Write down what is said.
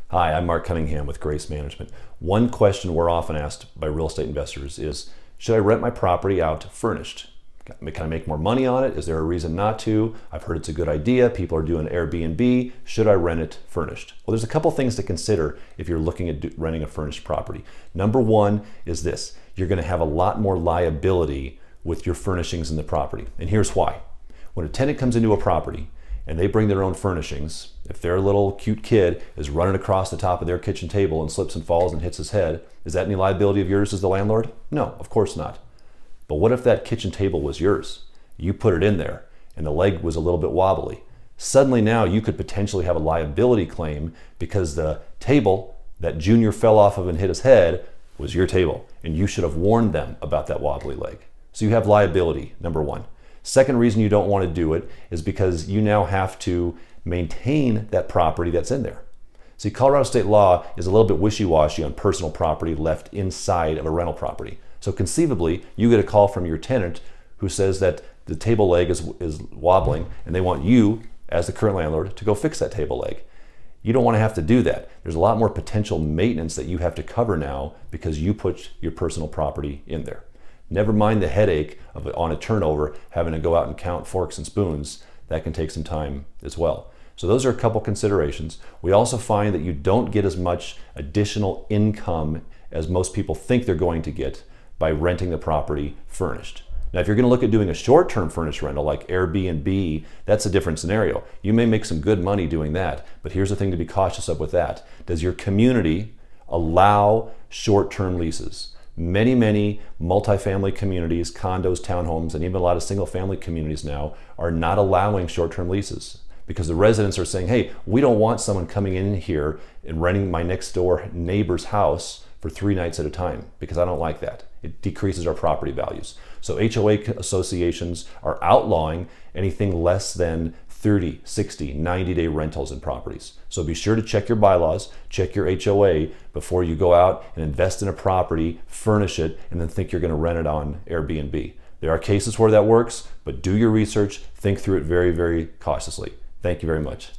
Hi, I'm Marc Cunningham with Grace Management. One question we're often asked by real estate investors is, should I rent my property out furnished? Can I make more money on it? Is there a reason not to? I've heard it's a good idea. People are doing Airbnb. Should I rent it furnished? Well, there's a couple things to consider if you're looking at renting a furnished property. Number one is this: you're going to have a lot more liability with your furnishings in the property. And here's why. When a tenant comes into a property and they bring their own furnishings, if their little cute kid is running across the top of their kitchen table and slips and falls and hits his head, is that any liability of yours as the landlord? No, of course not. But what if that kitchen table was yours? You put it in there and the leg was a little bit wobbly. Suddenly now you could potentially have a liability claim because the table that Junior fell off of and hit his head was your table, and you should have warned them about that wobbly leg. So you have liability, number one. Second reason you don't want to do it is because you now have to maintain that property that's in there. See, Colorado state law is a little bit wishy-washy on personal property left inside of a rental property. So conceivably, you get a call from your tenant who says that the table leg is wobbling and they want you, as the current landlord, to go fix that table leg. You don't want to have to do that. There's a lot more potential maintenance that you have to cover now because you put your personal property in there. Never mind the headache of on a turnover having to go out and count forks and spoons. That can take some time as well. So those are a couple considerations. We also find that you don't get as much additional income as most people think they're going to get by renting the property furnished. Now, if you're going to look at doing a short-term furnished rental like Airbnb, that's a different scenario. You may make some good money doing that, but here's the thing to be cautious of with that. Does your community allow short-term leases? Many multifamily communities, condos, townhomes, and even a lot of single-family communities now are not allowing short-term leases because the residents are saying, hey, we don't want someone coming in here and renting my next door neighbor's house for 3 nights at a time because I don't like that. It decreases our property values. So HOA associations are outlawing anything less than 30, 60, 90-day rentals in properties. So be sure to check your bylaws, check your HOA before you go out and invest in a property, furnish it, and then think you're going to rent it on Airbnb. There are cases where that works, but do your research, think through it very cautiously. Thank you very much.